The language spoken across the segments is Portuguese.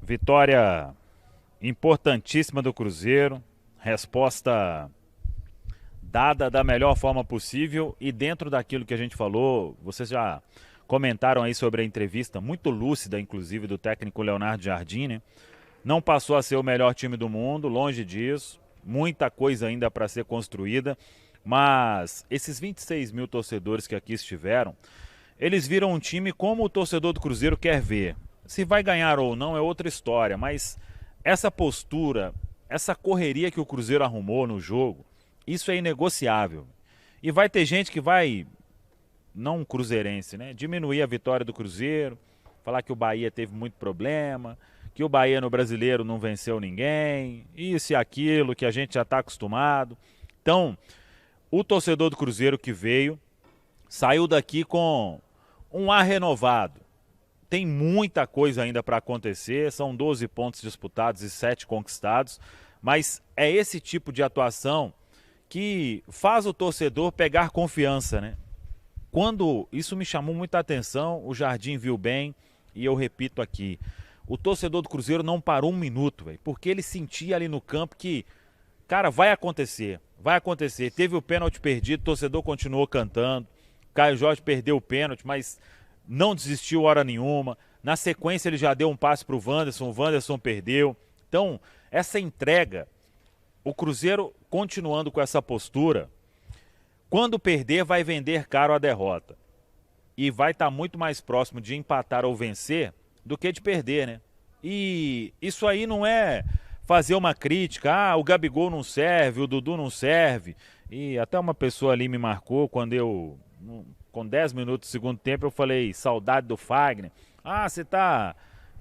Vitória importantíssima do Cruzeiro, resposta dada da melhor forma possível e dentro daquilo que a gente falou, vocês já comentaram aí sobre a entrevista, muito lúcida inclusive do técnico Leonardo Jardim, né? Não passou a ser o melhor time do mundo, longe disso, muita coisa ainda para ser construída, mas esses 26 mil torcedores que aqui estiveram, eles viram um time como o torcedor do Cruzeiro quer ver. Se vai ganhar ou não é outra história, mas essa postura, essa correria que o Cruzeiro arrumou no jogo, isso é inegociável. E vai ter gente que vai, não um cruzeirense, né, diminuir a vitória do Cruzeiro, falar que o Bahia teve muito problema, que o Bahia no Brasileiro não venceu ninguém, isso e aquilo que a gente já está acostumado. Então, o torcedor do Cruzeiro que veio, saiu daqui com um ar renovado. Tem muita coisa ainda para acontecer, são 12 pontos disputados e 7 conquistados, mas é esse tipo de atuação que faz o torcedor pegar confiança, né? Quando isso me chamou muita atenção, o Jardim viu bem, e eu repito aqui, o torcedor do Cruzeiro não parou um minuto, véio, porque ele sentia ali no campo que, cara, vai acontecer, vai acontecer. Teve o pênalti perdido, o torcedor continuou cantando, Caio Jorge perdeu o pênalti, mas não desistiu hora nenhuma. Na sequência ele já deu um passe para o Wanderson perdeu. Então, essa entrega, o Cruzeiro continuando com essa postura, quando perder vai vender caro a derrota. E vai estar muito mais próximo de empatar ou vencer do que de perder, né? E isso aí não é fazer uma crítica, o Gabigol não serve, o Dudu não serve. E até uma pessoa ali me marcou quando eu, com 10 minutos do segundo tempo, eu falei, saudade do Fagner. Você tá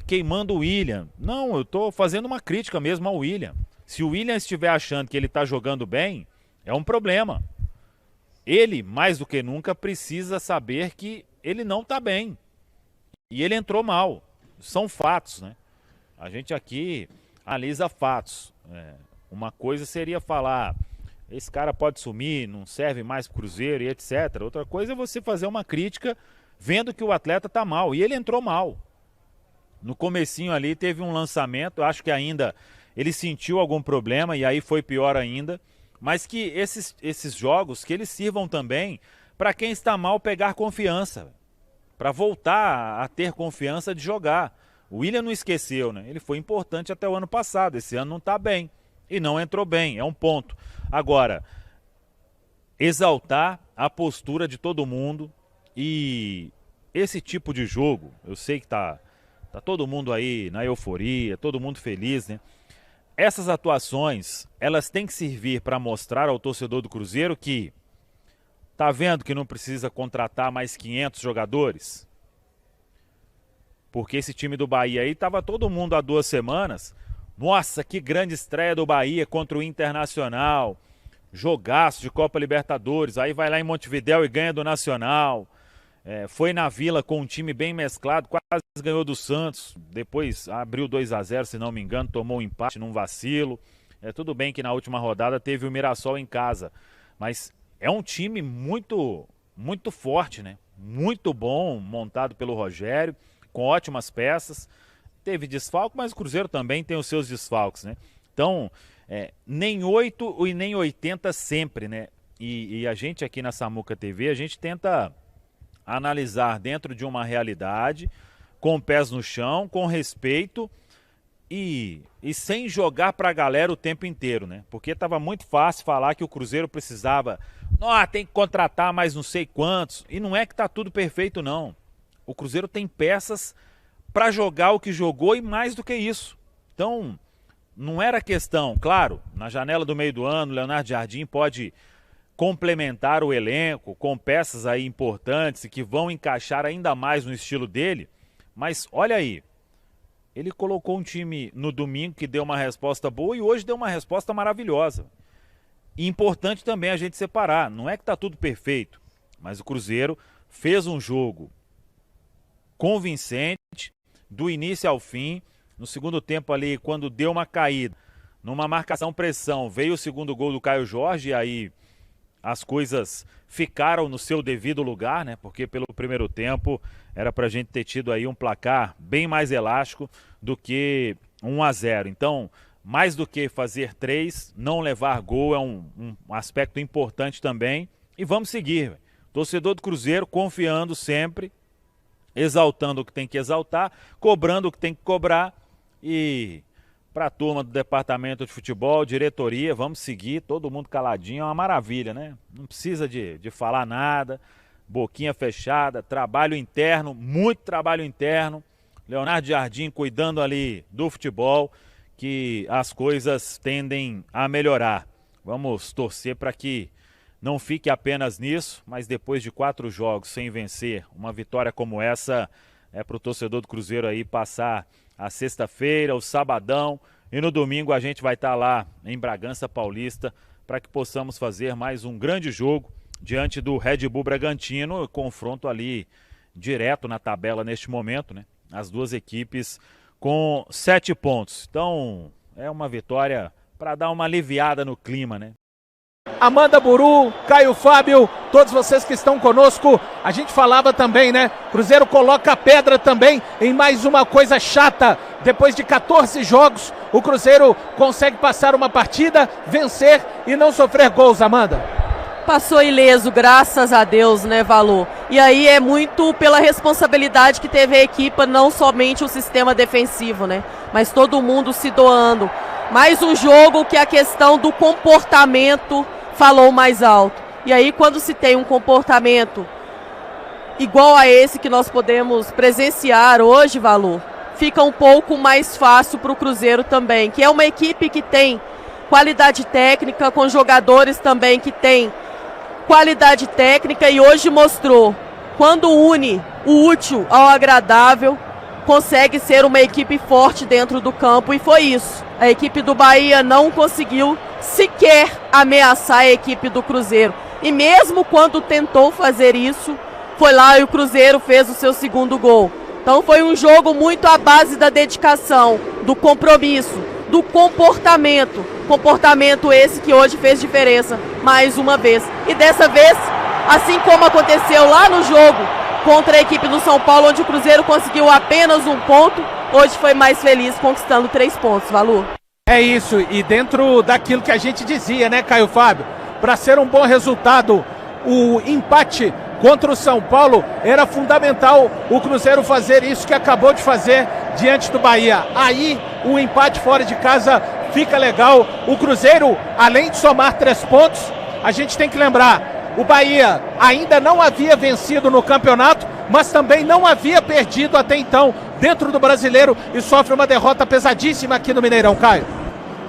queimando o William. Não, eu tô fazendo uma crítica mesmo ao William. Se o William estiver achando que ele tá jogando bem, é um problema. Ele, mais do que nunca, precisa saber que ele não tá bem. E ele entrou mal. São fatos, né? A gente aqui analisa fatos. Uma coisa seria falar, esse cara pode sumir, não serve mais pro Cruzeiro e etc. Outra coisa é você fazer uma crítica vendo que o atleta tá mal. E ele entrou mal. No comecinho ali teve um lançamento, acho que ainda ele sentiu algum problema e aí foi pior ainda. Mas que esses jogos, que eles sirvam também para quem está mal pegar confiança. Para voltar a ter confiança de jogar. O William não esqueceu, né? Ele foi importante até o ano passado. Esse ano não está bem. E não entrou bem, é um ponto. Agora, exaltar a postura de todo mundo e esse tipo de jogo, eu sei que tá todo mundo aí na euforia, todo mundo feliz, né? Essas atuações, elas têm que servir para mostrar ao torcedor do Cruzeiro que tá vendo que não precisa contratar mais 500 jogadores? Porque esse time do Bahia aí tava todo mundo há 2 semanas. Nossa, que grande estreia do Bahia contra o Internacional. Jogaço de Copa Libertadores. Aí vai lá em Montevidéu e ganha do Nacional. Foi na Vila com um time bem mesclado, quase ganhou do Santos. Depois abriu 2-0, se não me engano, tomou um empate num vacilo. Tudo bem que na última rodada teve o Mirassol em casa. Mas é um time muito, muito forte, né? Muito bom, montado pelo Rogério, com ótimas peças. Teve desfalque, mas o Cruzeiro também tem os seus desfalques, né? Então, nem 8 e nem 80 sempre, né? E a gente aqui na Samuca TV, a gente tenta analisar dentro de uma realidade, com pés no chão, com respeito e sem jogar pra galera o tempo inteiro, né? Porque tava muito fácil falar que o Cruzeiro precisava, tem que contratar mais não sei quantos, e não é que tá tudo perfeito não. O Cruzeiro tem peças para jogar o que jogou e mais do que isso. Então, não era questão, claro, na janela do meio do ano, Leonardo Jardim pode complementar o elenco com peças aí importantes e que vão encaixar ainda mais no estilo dele, mas olha aí, ele colocou um time no domingo que deu uma resposta boa e hoje deu uma resposta maravilhosa. E importante também a gente separar, não é que tá tudo perfeito, mas o Cruzeiro fez um jogo convincente, do início ao fim. No segundo tempo ali, quando deu uma caída, numa marcação-pressão, veio o segundo gol do Caio Jorge, e aí as coisas ficaram no seu devido lugar, né? Porque pelo primeiro tempo era pra gente ter tido aí um placar bem mais elástico do que 1-0. Então, mais do que fazer 3, não levar gol é um aspecto importante também. E vamos seguir. Torcedor do Cruzeiro confiando sempre, exaltando o que tem que exaltar, cobrando o que tem que cobrar. E para a turma do departamento de futebol, diretoria, vamos seguir, todo mundo caladinho, é uma maravilha, né? Não precisa de falar nada, boquinha fechada, trabalho interno, muito trabalho interno. Leonardo Jardim cuidando ali do futebol, que as coisas tendem a melhorar. Vamos torcer para que não fique apenas nisso, mas depois de 4 jogos sem vencer, uma vitória como essa é para o torcedor do Cruzeiro aí passar a sexta-feira, o sabadão, e no domingo a gente vai estar lá em Bragança Paulista para que possamos fazer mais um grande jogo diante do Red Bull Bragantino, confronto ali direto na tabela neste momento, né? As duas equipes com 7 pontos. Então, é uma vitória para dar uma aliviada no clima, né? Amanda Buru, Caio Fábio, todos vocês que estão conosco, a gente falava também, né? Cruzeiro coloca a pedra também em mais uma coisa chata. Depois de 14 jogos, o Cruzeiro consegue passar uma partida, vencer e não sofrer gols, Amanda. Passou ileso, graças a Deus, né, Valor? E aí é muito pela responsabilidade que teve a equipe, não somente o sistema defensivo, né? Mas todo mundo se doando. Mais um jogo que a questão do comportamento falou mais alto. E aí quando se tem um comportamento igual a esse que nós podemos presenciar hoje, Valor, fica um pouco mais fácil para o Cruzeiro também, que é uma equipe que tem qualidade técnica, com jogadores também que tem qualidade técnica, e hoje mostrou, quando une o útil ao agradável, consegue ser uma equipe forte dentro do campo, e foi isso. A equipe do Bahia não conseguiu sequer ameaçar a equipe do Cruzeiro, e mesmo quando tentou fazer isso, foi lá e o Cruzeiro fez o seu segundo gol. Então foi um jogo muito à base da dedicação, do compromisso, do comportamento esse que hoje fez diferença mais uma vez. E dessa vez, assim como aconteceu lá no jogo contra a equipe do São Paulo, onde o Cruzeiro conseguiu apenas 1 ponto, hoje foi mais feliz conquistando 3 pontos, Valor. É isso, e dentro daquilo que a gente dizia, né, Caio Fábio, para ser um bom resultado, o empate contra o São Paulo era fundamental o Cruzeiro fazer isso que acabou de fazer diante do Bahia. Aí o empate fora de casa fica legal. O Cruzeiro, além de somar 3 pontos, a gente tem que lembrar, o Bahia ainda não havia vencido no campeonato, mas também não havia perdido até então dentro do Brasileiro e sofre uma derrota pesadíssima aqui no Mineirão, Caio.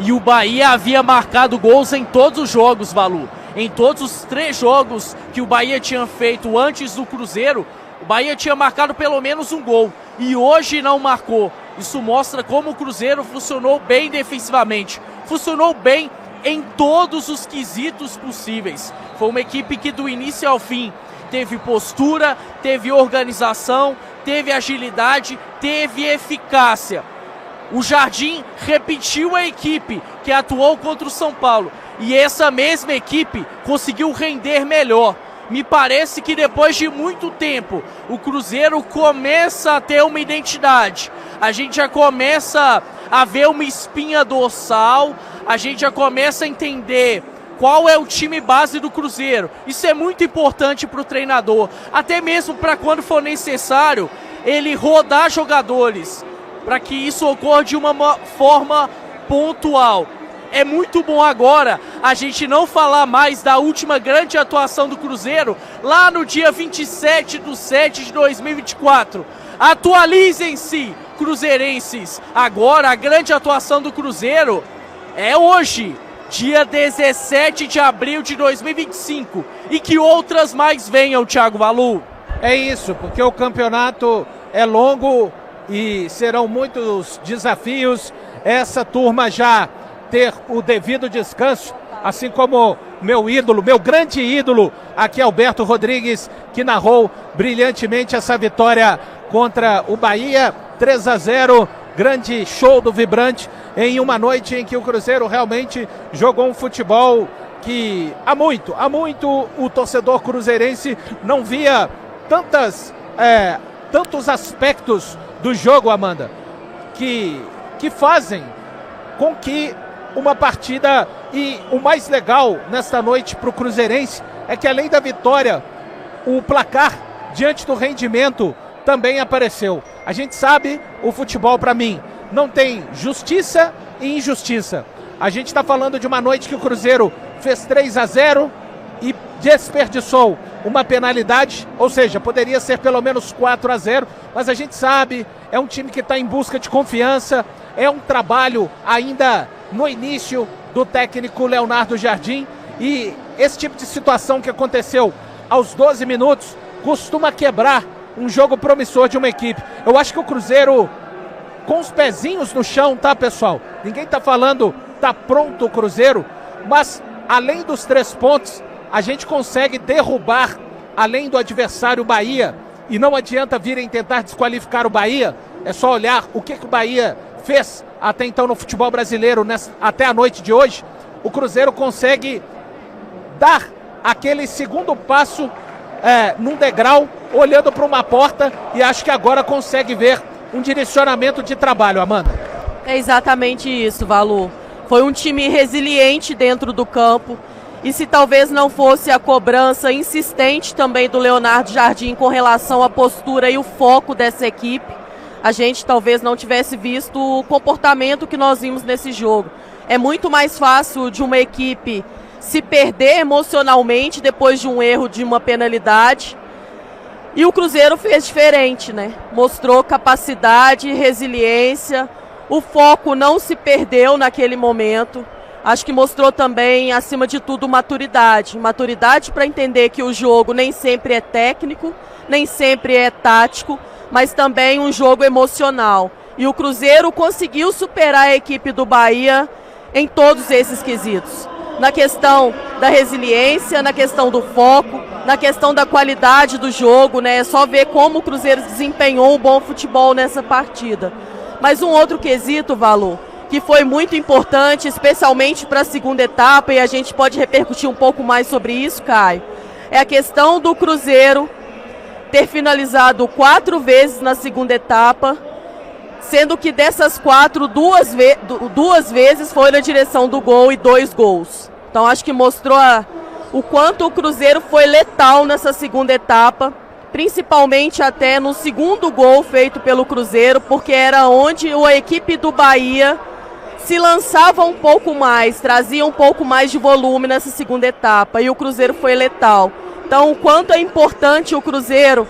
E o Bahia havia marcado gols em todos os jogos, Valu. Em todos os 3 jogos que o Bahia tinha feito antes do Cruzeiro, o Bahia tinha marcado pelo menos 1 gol. E hoje não marcou. Isso mostra como o Cruzeiro funcionou bem defensivamente. Funcionou bem em todos os quesitos possíveis. Foi uma equipe que do início ao fim teve postura, teve organização, teve agilidade, teve eficácia. O Jardim repetiu a equipe que atuou contra o São Paulo. E essa mesma equipe conseguiu render melhor. Me parece que depois de muito tempo, o Cruzeiro começa a ter uma identidade. A gente já começa a ver uma espinha dorsal, a gente já começa a entender qual é o time base do Cruzeiro. Isso é muito importante para o treinador, até mesmo para quando for necessário ele rodar jogadores, para que isso ocorra de uma forma pontual. É muito bom agora a gente não falar mais da última grande atuação do Cruzeiro lá no dia 27/7/2024. Atualizem-se, cruzeirenses. Agora a grande atuação do Cruzeiro é hoje, dia 17 de abril de 2025. E que outras mais venham, Thiago Valu. É isso, porque o campeonato é longo e serão muitos desafios. Essa turma já ter o devido descanso, assim como meu ídolo, meu grande ídolo, aqui Alberto Rodrigues, que narrou brilhantemente essa vitória contra o Bahia, 3-0, grande show do Vibrante, em uma noite em que o Cruzeiro realmente jogou um futebol que há muito o torcedor cruzeirense não via tantos aspectos do jogo, Amanda. que fazem com que uma partida, e o mais legal nesta noite para o cruzeirense é que além da vitória, o placar diante do rendimento também apareceu. A gente sabe, o futebol para mim não tem justiça e injustiça. A gente está falando de uma noite que o Cruzeiro fez 3-0 e desperdiçou uma penalidade, ou seja, poderia ser pelo menos 4-0, mas a gente sabe, é um time que está em busca de confiança, é um trabalho ainda no início do técnico Leonardo Jardim, e esse tipo de situação que aconteceu aos 12 minutos costuma quebrar um jogo promissor de uma equipe. Eu acho que o Cruzeiro, com os pezinhos no chão, tá, pessoal? Ninguém tá falando, tá pronto o Cruzeiro, mas além dos 3 pontos, a gente consegue derrubar, além do adversário Bahia, e não adianta virem tentar desqualificar o Bahia, é só olhar o que o Bahia fez até então no futebol brasileiro, até a noite de hoje. O Cruzeiro consegue dar aquele segundo passo num degrau, olhando para uma porta, e acho que agora consegue ver um direcionamento de trabalho, Amanda. É exatamente isso, Valu. Foi um time resiliente dentro do campo, e se talvez não fosse a cobrança insistente também do Leonardo Jardim com relação à postura e o foco dessa equipe, a gente talvez não tivesse visto o comportamento que nós vimos nesse jogo. É muito mais fácil de uma equipe se perder emocionalmente depois de um erro, de uma penalidade. E o Cruzeiro fez diferente, né? Mostrou capacidade, resiliência, o foco não se perdeu naquele momento. Acho que mostrou também, acima de tudo, maturidade. Maturidade para entender que o jogo nem sempre é técnico, nem sempre é tático, mas também um jogo emocional. E o Cruzeiro conseguiu superar a equipe do Bahia em todos esses quesitos. Na questão da resiliência, na questão do foco, na questão da qualidade do jogo, né? É só ver como o Cruzeiro desempenhou um bom futebol nessa partida. Mas um outro quesito, Valu, que foi muito importante, especialmente para a segunda etapa, e a gente pode repercutir um pouco mais sobre isso, Caio, é a questão do Cruzeiro ter finalizado 4 vezes na segunda etapa, sendo que dessas 4, duas vezes foi na direção do gol e 2 gols. Então acho que mostrou o quanto o Cruzeiro foi letal nessa segunda etapa, principalmente até no segundo gol feito pelo Cruzeiro, porque era onde a equipe do Bahia se lançava um pouco mais, trazia um pouco mais de volume nessa segunda etapa, e o Cruzeiro foi letal. Então o quanto é importante o Cruzeiro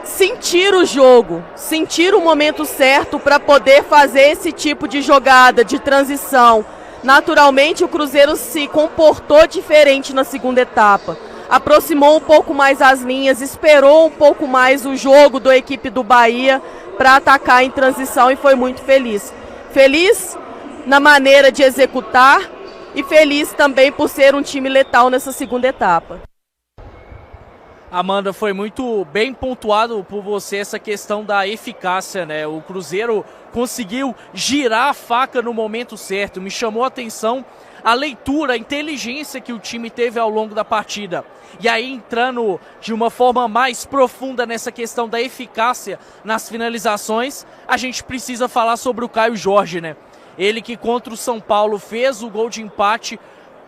sentir o jogo, sentir o momento certo para poder fazer esse tipo de jogada, de transição. Naturalmente o Cruzeiro se comportou diferente na segunda etapa, aproximou um pouco mais as linhas, esperou um pouco mais o jogo da equipe do Bahia para atacar em transição, e foi muito feliz. Feliz na maneira de executar e feliz também por ser um time letal nessa segunda etapa. Amanda, foi muito bem pontuado por você essa questão da eficácia, né? O Cruzeiro conseguiu girar a faca no momento certo. Me chamou a atenção a leitura, a inteligência que o time teve ao longo da partida. E aí, entrando de uma forma mais profunda nessa questão da eficácia nas finalizações, a gente precisa falar sobre o Caio Jorge, né? Ele que contra o São Paulo fez o gol de empate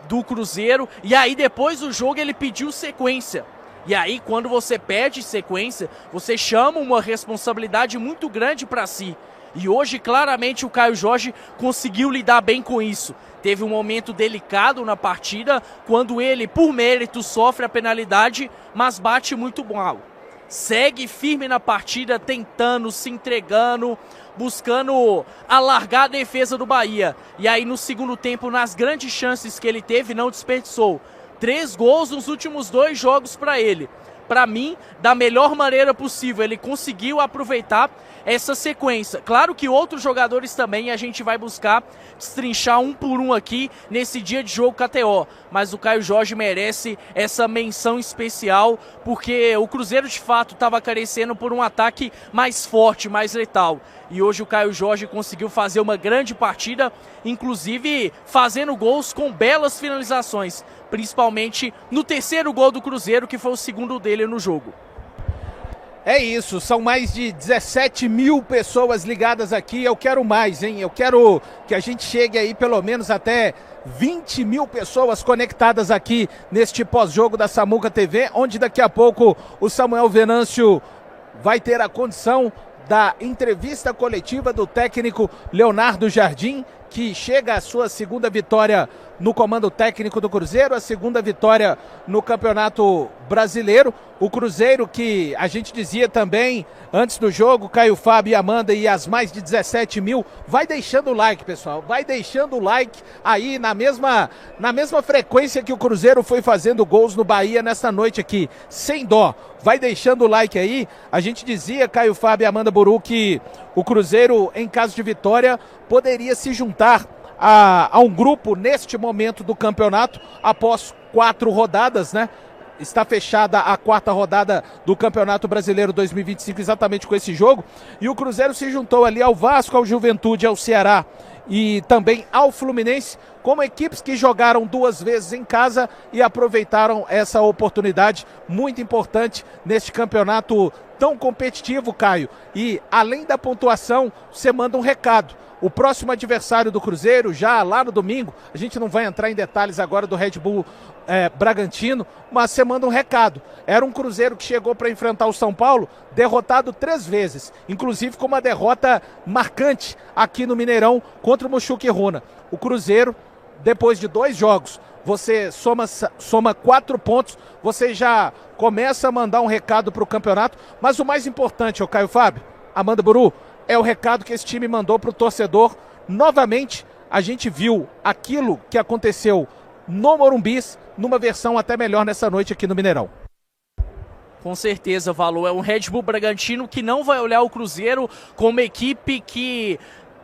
do Cruzeiro, e aí depois do jogo ele pediu sequência. E aí, quando você pede sequência, você chama uma responsabilidade muito grande para si. E hoje, claramente, o Caio Jorge conseguiu lidar bem com isso. Teve um momento delicado na partida, quando ele, por mérito, sofre a penalidade, mas bate muito mal. Segue firme na partida, tentando, se entregando, buscando alargar a defesa do Bahia. E aí, no segundo tempo, nas grandes chances que ele teve, não desperdiçou. 3 gols nos últimos 2 jogos para ele. Para mim, da melhor maneira possível, ele conseguiu aproveitar essa sequência. Claro que outros jogadores também, a gente vai buscar destrinchar um por um aqui nesse dia de jogo KTO. Mas o Caio Jorge merece essa menção especial, porque o Cruzeiro de fato estava carecendo por um ataque mais forte, mais letal. E hoje o Caio Jorge conseguiu fazer uma grande partida, inclusive fazendo gols com belas finalizações, principalmente no terceiro gol do Cruzeiro, que foi o segundo dele no jogo. É isso, são mais de 17 mil pessoas ligadas aqui. Eu quero mais, hein? Eu quero que a gente chegue aí pelo menos até 20 mil pessoas conectadas aqui neste pós-jogo da Samuca TV, onde daqui a pouco o Samuel Venâncio vai ter a condição da entrevista coletiva do técnico Leonardo Jardim, que chega à sua segunda vitória no comando técnico do Cruzeiro, a segunda vitória no Campeonato Brasileiro. O Cruzeiro, que a gente dizia também antes do jogo, Caio Fábio e Amanda, e as mais de 17 mil, vai deixando o like, pessoal, vai deixando o like aí na mesma frequência que o Cruzeiro foi fazendo gols no Bahia nesta noite aqui, sem dó. Vai deixando o like aí. A gente dizia, Caio Fábio e Amanda Buru, que o Cruzeiro, em caso de vitória, poderia se juntar a um grupo neste momento do campeonato, após 4 rodadas, né? Está fechada a 4ª rodada do Campeonato Brasileiro 2025 exatamente com esse jogo. E o Cruzeiro se juntou ali ao Vasco, ao Juventude, ao Ceará e também ao Fluminense, como equipes que jogaram 2 vezes em casa e aproveitaram essa oportunidade muito importante neste campeonato tão competitivo, Caio. E além da pontuação, você manda um recado. O próximo adversário do Cruzeiro, já lá no domingo, a gente não vai entrar em detalhes agora do Red Bull Bragantino, mas você manda um recado. Era um Cruzeiro que chegou para enfrentar o São Paulo, derrotado 3 vezes, inclusive com uma derrota marcante aqui no Mineirão contra o Mochuca Runa. O Cruzeiro, depois de 2 jogos, você soma 4 pontos, você já começa a mandar um recado para o campeonato, mas o mais importante, Caio Fábio, Amanda Buru, é o recado que esse time mandou para o torcedor. Novamente, a gente viu aquilo que aconteceu no Morumbis, numa versão até melhor nessa noite aqui no Mineirão. Com certeza, Valor. É um Red Bull Bragantino que não vai olhar o Cruzeiro como equipe que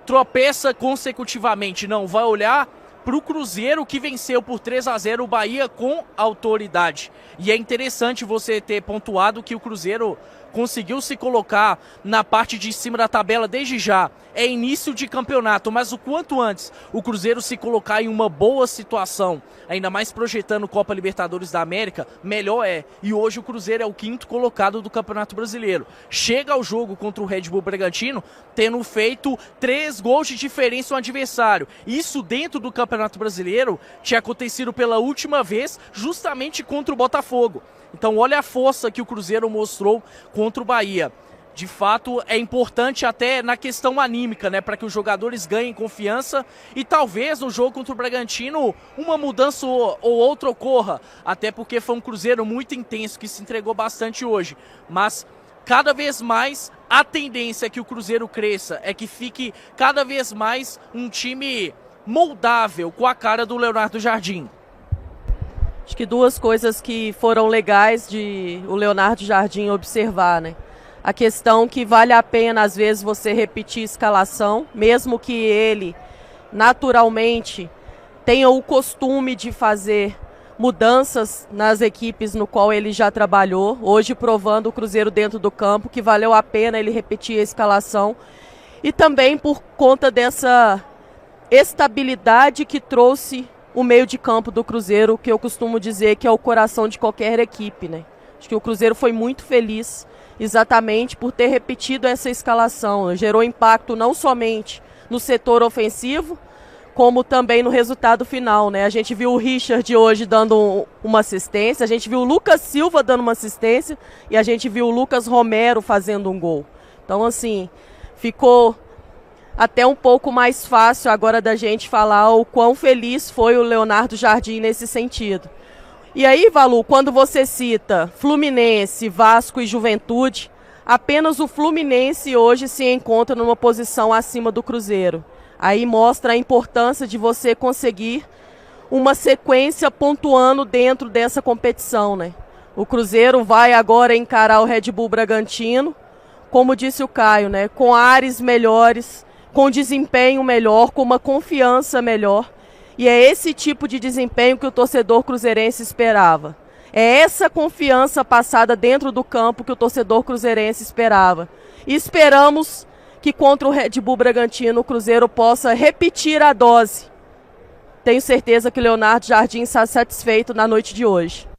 tropeça consecutivamente. Não, vai olhar para o Cruzeiro que venceu por 3-0 o Bahia com autoridade. E é interessante você ter pontuado que o Cruzeiro conseguiu se colocar na parte de cima da tabela desde já. É início de campeonato, mas o quanto antes o Cruzeiro se colocar em uma boa situação, ainda mais projetando Copa Libertadores da América, melhor é. E hoje o Cruzeiro é o 5º colocado do Campeonato Brasileiro. Chega ao jogo contra o Red Bull Bragantino tendo feito 3 gols de diferença no adversário. Isso dentro do Campeonato Brasileiro tinha acontecido pela última vez justamente contra o Botafogo. Então olha a força que o Cruzeiro mostrou contra o Bahia. De fato, é importante até na questão anímica, né, para que os jogadores ganhem confiança e talvez no jogo contra o Bragantino uma mudança ou outra ocorra, até porque foi um Cruzeiro muito intenso que se entregou bastante hoje. Mas cada vez mais a tendência é que o Cruzeiro cresça, é que fique cada vez mais um time moldável com a cara do Leonardo Jardim. Acho que 2 coisas que foram legais de o Leonardo Jardim observar, né? A questão que vale a pena, às vezes, você repetir escalação, mesmo que ele, naturalmente, tenha o costume de fazer mudanças nas equipes no qual ele já trabalhou, hoje provando o Cruzeiro dentro do campo, que valeu a pena ele repetir a escalação, e também por conta dessa estabilidade que trouxe o meio de campo do Cruzeiro, que eu costumo dizer que é o coração de qualquer equipe, né? Acho que o Cruzeiro foi muito feliz exatamente por ter repetido essa escalação. Gerou impacto não somente no setor ofensivo, como também no resultado final, né? A gente viu o Richard hoje dando uma assistência, a gente viu o Lucas Silva dando uma assistência e a gente viu o Lucas Romero fazendo um gol. Então, assim, ficou até um pouco mais fácil agora da gente falar o quão feliz foi o Leonardo Jardim nesse sentido. E aí, Valu, quando você cita Fluminense, Vasco e Juventude, apenas o Fluminense hoje se encontra numa posição acima do Cruzeiro. Aí mostra a importância de você conseguir uma sequência pontuando dentro dessa competição, né? O Cruzeiro vai agora encarar o Red Bull Bragantino, como disse o Caio, né? Com ares melhores, com desempenho melhor, com uma confiança melhor. E é esse tipo de desempenho que o torcedor cruzeirense esperava. É essa confiança passada dentro do campo que o torcedor cruzeirense esperava. E esperamos que contra o Red Bull Bragantino o Cruzeiro possa repetir a dose. Tenho certeza que o Leonardo Jardim está satisfeito na noite de hoje.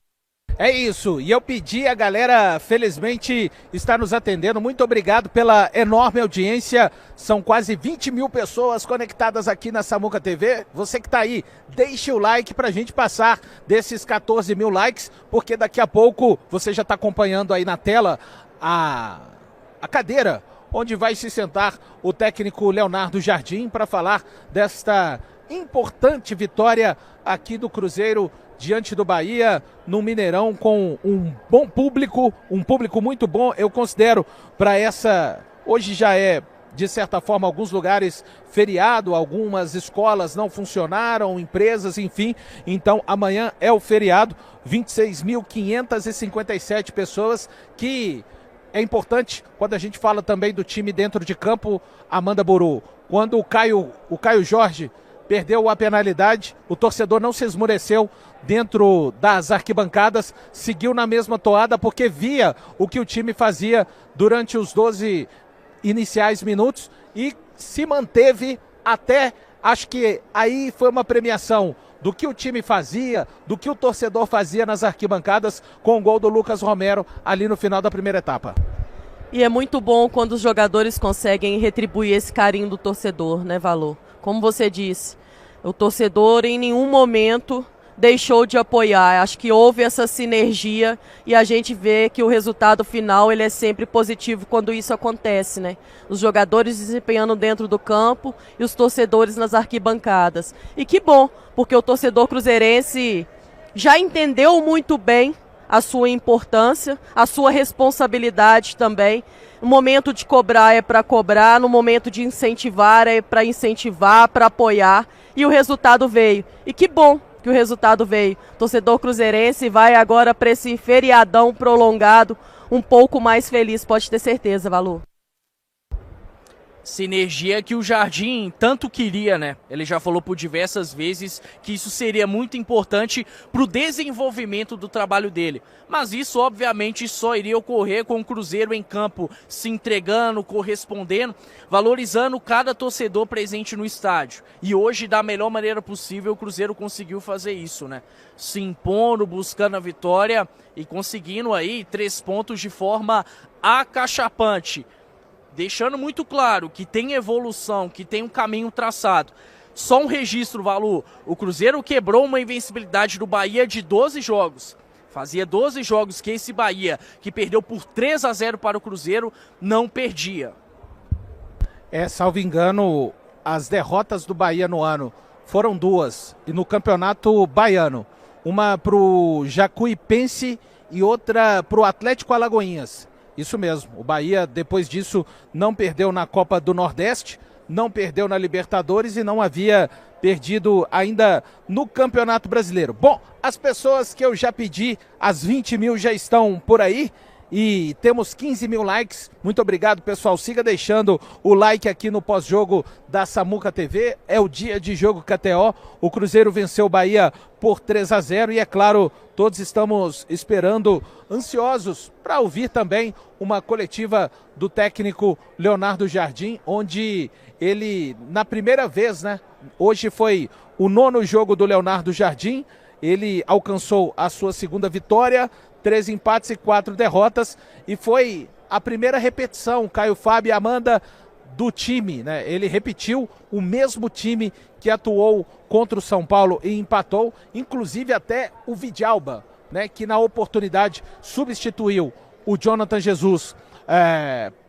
É isso, e eu pedi, a galera felizmente está nos atendendo, muito obrigado pela enorme audiência, são quase 20 mil pessoas conectadas aqui na Samuca TV, você que está aí, deixe o like para a gente passar desses 14 mil likes, porque daqui a pouco você já está acompanhando aí na tela a cadeira onde vai se sentar o técnico Leonardo Jardim para falar desta importante vitória aqui do Cruzeiro diante do Bahia, no Mineirão, com um bom público, um público muito bom, eu considero, para essa, hoje já é, de certa forma, alguns lugares feriado, algumas escolas não funcionaram, empresas, enfim, então amanhã é o feriado, 26.557 pessoas, que é importante, quando a gente fala também do time dentro de campo, Amanda Buru, quando o Caio Jorge perdeu a penalidade, o torcedor não se esmoreceu dentro das arquibancadas, seguiu na mesma toada porque via o que o time fazia durante os 12 iniciais minutos e se manteve até, acho que aí foi uma premiação do que o time fazia, do que o torcedor fazia nas arquibancadas com o gol do Lucas Romero ali no final da primeira etapa. E é muito bom quando os jogadores conseguem retribuir esse carinho do torcedor, né, Valor? Como você disse, o torcedor em nenhum momento deixou de apoiar. Acho que houve essa sinergia e a gente vê que o resultado final ele é sempre positivo quando isso acontece, né? Os jogadores desempenhando dentro do campo e os torcedores nas arquibancadas. E que bom, porque o torcedor cruzeirense já entendeu muito bem a sua importância, a sua responsabilidade também. No momento de cobrar é para cobrar, no momento de incentivar é para incentivar, para apoiar. E o resultado veio. E que bom que o resultado veio. O torcedor cruzeirense vai agora para esse feriadão prolongado um pouco mais feliz, pode ter certeza, Valu. Sinergia que o Jardim tanto queria, né? Ele já falou por diversas vezes que isso seria muito importante para o desenvolvimento do trabalho dele. Mas isso, obviamente, só iria ocorrer com o Cruzeiro em campo, se entregando, correspondendo, valorizando cada torcedor presente no estádio. E hoje, da melhor maneira possível, o Cruzeiro conseguiu fazer isso, né? Se impondo, buscando a vitória e conseguindo aí 3 pontos de forma acachapante. Deixando muito claro que tem evolução, que tem um caminho traçado. Só um registro, Valu. O Cruzeiro quebrou uma invencibilidade do Bahia de 12 jogos. Fazia 12 jogos que esse Bahia, que perdeu por 3-0 para o Cruzeiro, não perdia. Salvo engano, as derrotas do Bahia no ano foram 2. E no campeonato baiano, uma para o Jacuipense e outra para o Atlético Alagoinhas. Isso mesmo, o Bahia depois disso não perdeu na Copa do Nordeste, não perdeu na Libertadores e não havia perdido ainda no Campeonato Brasileiro. Bom, as pessoas que eu já pedi, as 20 mil já estão por aí e temos 15 mil likes. Muito obrigado, pessoal. Siga deixando o like aqui no pós-jogo da Samuca TV. É o dia de jogo KTO. O Cruzeiro venceu o Bahia por 3-0 e, é claro, todos estamos esperando, ansiosos para ouvir também uma coletiva do técnico Leonardo Jardim, onde ele, na primeira vez, né? Hoje foi o 9º jogo do Leonardo Jardim. Ele alcançou a sua 2ª vitória, 3 empates e 4 derrotas, e foi a primeira repetição, Caio Fábio e Amanda, do time, né? Ele repetiu o mesmo time que atuou contra o São Paulo e empatou, inclusive até o Vidalba, né? Que na oportunidade substituiu o Jonathan Jesus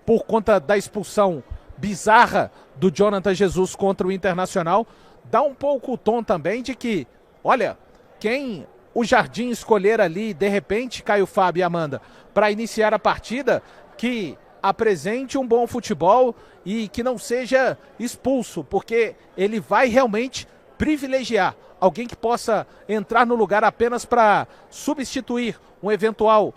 por conta da expulsão bizarra do Jonathan Jesus contra o Internacional. Dá um pouco o tom também de que, olha, quem o Jardim escolher ali, de repente, Caio Fábio e Amanda, para iniciar a partida, que apresente um bom futebol e que não seja expulso, porque ele vai realmente privilegiar alguém que possa entrar no lugar apenas para substituir uma eventual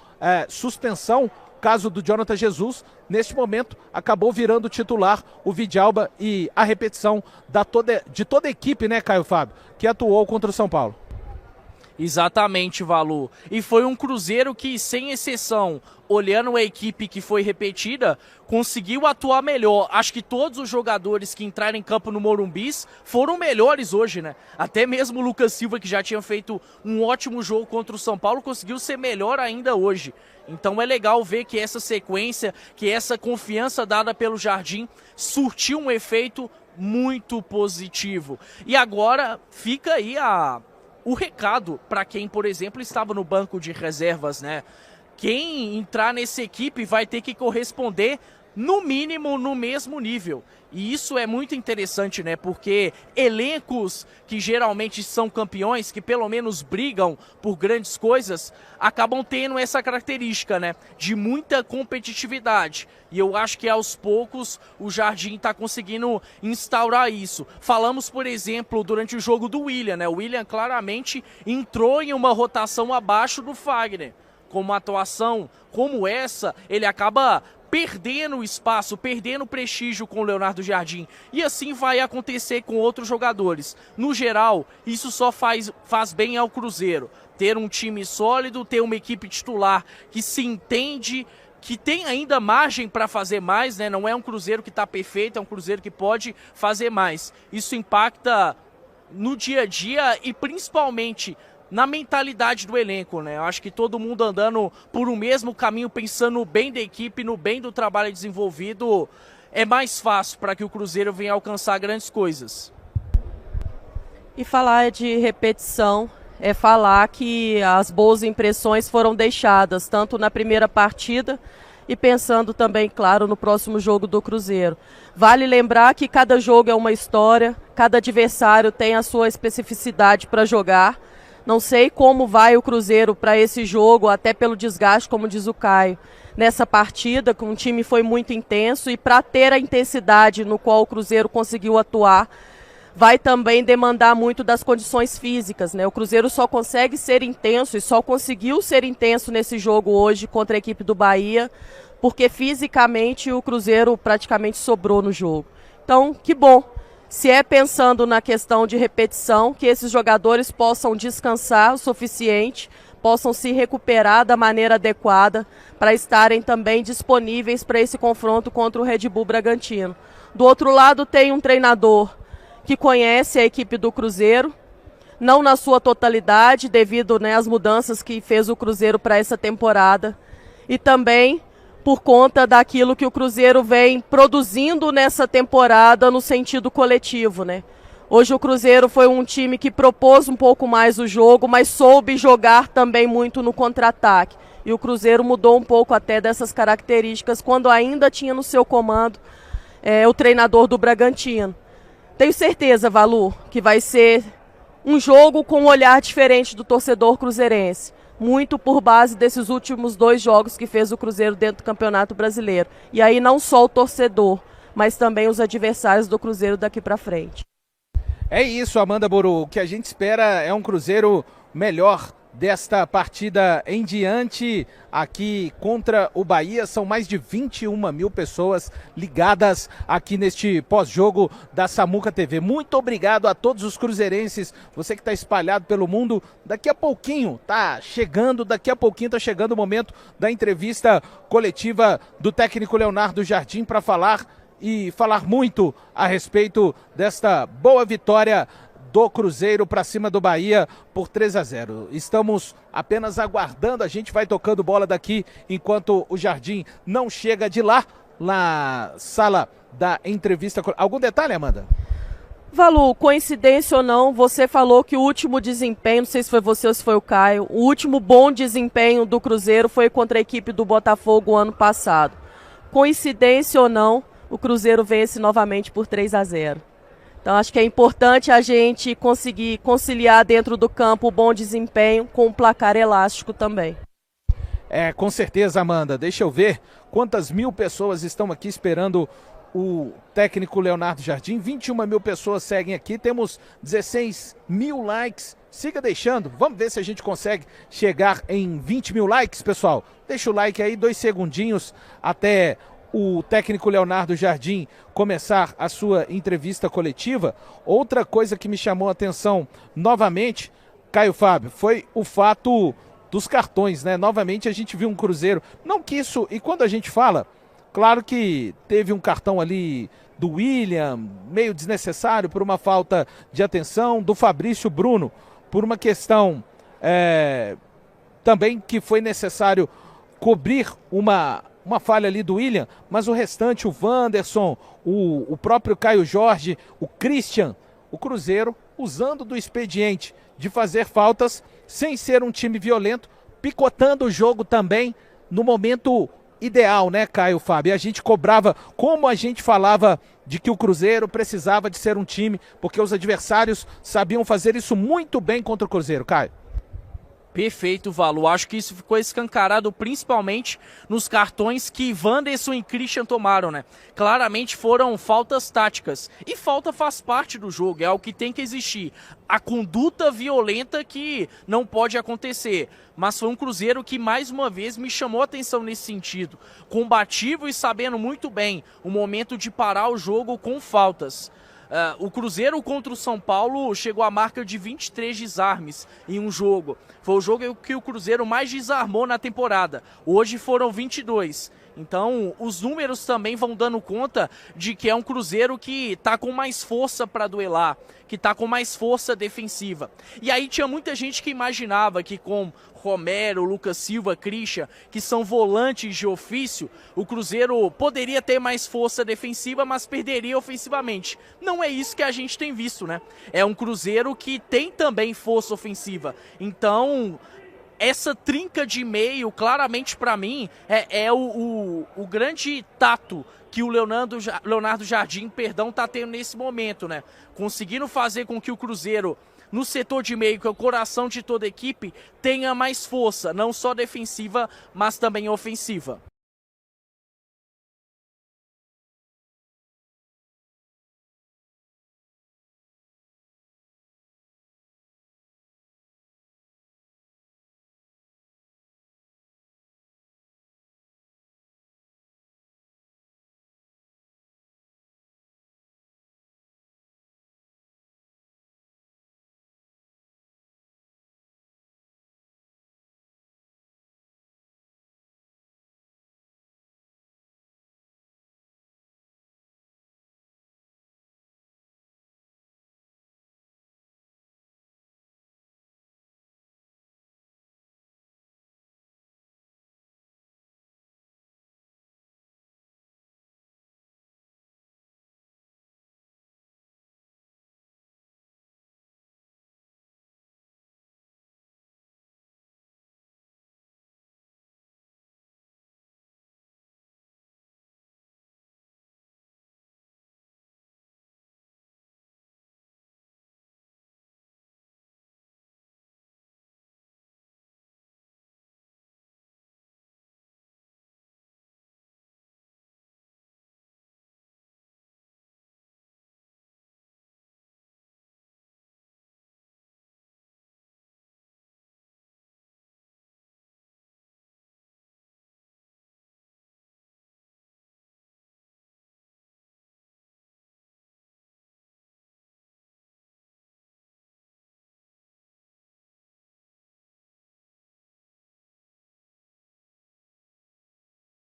suspensão, caso do Jonathan Jesus. Neste momento acabou virando titular o Vidalba e a repetição de toda a equipe, né, Caio Fábio, que atuou contra o São Paulo. Exatamente, Valu. E foi um Cruzeiro que, sem exceção, olhando a equipe que foi repetida, conseguiu atuar melhor. Acho que todos os jogadores que entraram em campo no Morumbis foram melhores hoje, né? Até mesmo o Lucas Silva, que já tinha feito um ótimo jogo contra o São Paulo, conseguiu ser melhor ainda hoje. Então é legal ver que essa sequência, que essa confiança dada pelo Jardim surtiu um efeito muito positivo. E agora fica aí o recado para quem, por exemplo, estava no banco de reservas, né? Quem entrar nessa equipe vai ter que corresponder, no mínimo, no mesmo nível. E isso é muito interessante, né? Porque elencos que geralmente são campeões, que pelo menos brigam por grandes coisas, acabam tendo essa característica, né? De muita competitividade. E eu acho que aos poucos o Jardim está conseguindo instaurar isso. Falamos, por exemplo, durante o jogo do William, né? O William claramente entrou em uma rotação abaixo do Fagner. Com uma atuação como essa, ele acaba perdendo espaço, perdendo prestígio com o Leonardo Jardim. E assim vai acontecer com outros jogadores. No geral, isso só faz bem ao Cruzeiro. Ter um time sólido, ter uma equipe titular que se entende, que tem ainda margem para fazer mais, né? Não é um Cruzeiro que está perfeito, é um Cruzeiro que pode fazer mais. Isso impacta no dia a dia e principalmente na mentalidade do elenco, né? Eu acho que todo mundo andando por um mesmo caminho, pensando no bem da equipe, no bem do trabalho desenvolvido, é mais fácil para que o Cruzeiro venha alcançar grandes coisas. E falar de repetição é falar que as boas impressões foram deixadas, tanto na primeira partida e pensando também, claro, no próximo jogo do Cruzeiro. Vale lembrar que cada jogo é uma história, cada adversário tem a sua especificidade para jogar. Não sei como vai o Cruzeiro para esse jogo, até pelo desgaste, como diz o Caio, nessa partida, que um time foi muito intenso, e para ter a intensidade no qual o Cruzeiro conseguiu atuar, vai também demandar muito das condições físicas, né? O Cruzeiro só consegue ser intenso e só conseguiu ser intenso nesse jogo hoje contra a equipe do Bahia, porque fisicamente o Cruzeiro praticamente sobrou no jogo. Então, que bom. Se é pensando na questão de repetição, que esses jogadores possam descansar o suficiente, possam se recuperar da maneira adequada para estarem também disponíveis para esse confronto contra o Red Bull Bragantino. Do outro lado tem um treinador que conhece a equipe do Cruzeiro, não na sua totalidade, devido, né, às mudanças que fez o Cruzeiro para essa temporada, e também por conta daquilo que o Cruzeiro vem produzindo nessa temporada no sentido coletivo, né? Hoje o Cruzeiro foi um time que propôs um pouco mais o jogo, mas soube jogar também muito no contra-ataque. E o Cruzeiro mudou um pouco até dessas características quando ainda tinha no seu comando o treinador do Bragantino. Tenho certeza, Valu, que vai ser um jogo com um olhar diferente do torcedor cruzeirense. Muito por base desses últimos 2 jogos que fez o Cruzeiro dentro do Campeonato Brasileiro. E aí não só o torcedor, mas também os adversários do Cruzeiro daqui para frente. É isso, Amanda Boru. O que a gente espera é um Cruzeiro melhor desta partida em diante aqui contra o Bahia. São mais de 21 mil pessoas ligadas aqui neste pós-jogo da Samuca TV. Muito obrigado a todos os cruzeirenses, você que está espalhado pelo mundo. Daqui a pouquinho tá chegando o momento da entrevista coletiva do técnico Leonardo Jardim para falar muito a respeito desta boa vitória do Cruzeiro para cima do Bahia por 3-0. Estamos apenas aguardando, a gente vai tocando bola daqui enquanto o Jardim não chega de lá, na sala da entrevista. Algum detalhe, Amanda? Valu, coincidência ou não, você falou que o último desempenho, não sei se foi você ou se foi o Caio, o último bom desempenho do Cruzeiro foi contra a equipe do Botafogo ano passado. Coincidência ou não, o Cruzeiro vence novamente por 3-0. Então acho que é importante a gente conseguir conciliar dentro do campo o bom desempenho com um placar elástico também. Com certeza, Amanda. Deixa eu ver quantas mil pessoas estão aqui esperando o técnico Leonardo Jardim. 21 mil pessoas seguem aqui, temos 16 mil likes. Siga deixando, vamos ver se a gente consegue chegar em 20 mil likes, pessoal. Deixa o like aí, 2 segundinhos até o técnico Leonardo Jardim começar a sua entrevista coletiva. Outra coisa que me chamou a atenção novamente, Caio Fábio, foi o fato dos cartões, né? Novamente a gente viu um Cruzeiro, não que isso, e quando a gente fala, claro que teve um cartão ali do William, meio desnecessário por uma falta de atenção, do Fabrício Bruno, por uma questão também que foi necessário cobrir uma falha ali do William, mas o restante, o Wanderson, o próprio Caio Jorge, o Christian, o Cruzeiro usando do expediente de fazer faltas sem ser um time violento, picotando o jogo também no momento ideal, né, Caio Fábio? E a gente cobrava, como a gente falava de que o Cruzeiro precisava de ser um time, porque os adversários sabiam fazer isso muito bem contra o Cruzeiro, Caio. Perfeito, Valu. Acho que isso ficou escancarado principalmente nos cartões que Wanderson e Christian tomaram, né? Claramente foram faltas táticas. E falta faz parte do jogo, é o que tem que existir. A conduta violenta que não pode acontecer. Mas foi um Cruzeiro que mais uma vez me chamou a atenção nesse sentido. Combativo e sabendo muito bem o momento de parar o jogo com faltas. O Cruzeiro contra o São Paulo chegou à marca de 23 desarmes em um jogo. Foi o jogo que o Cruzeiro mais desarmou na temporada. Hoje foram 22. Então, os números também vão dando conta de que é um Cruzeiro que está com mais força para duelar, que está com mais força defensiva. E aí tinha muita gente que imaginava que com Romero, Lucas Silva, Christian, que são volantes de ofício, o Cruzeiro poderia ter mais força defensiva, mas perderia ofensivamente. Não é isso que a gente tem visto, né? É um Cruzeiro que tem também força ofensiva. Então, essa trinca de meio, claramente para mim, é o grande tato que o Leonardo Jardim, tá tendo nesse momento, né? Conseguindo fazer com que o Cruzeiro, no setor de meio, que é o coração de toda a equipe, tenha mais força, não só defensiva, mas também ofensiva.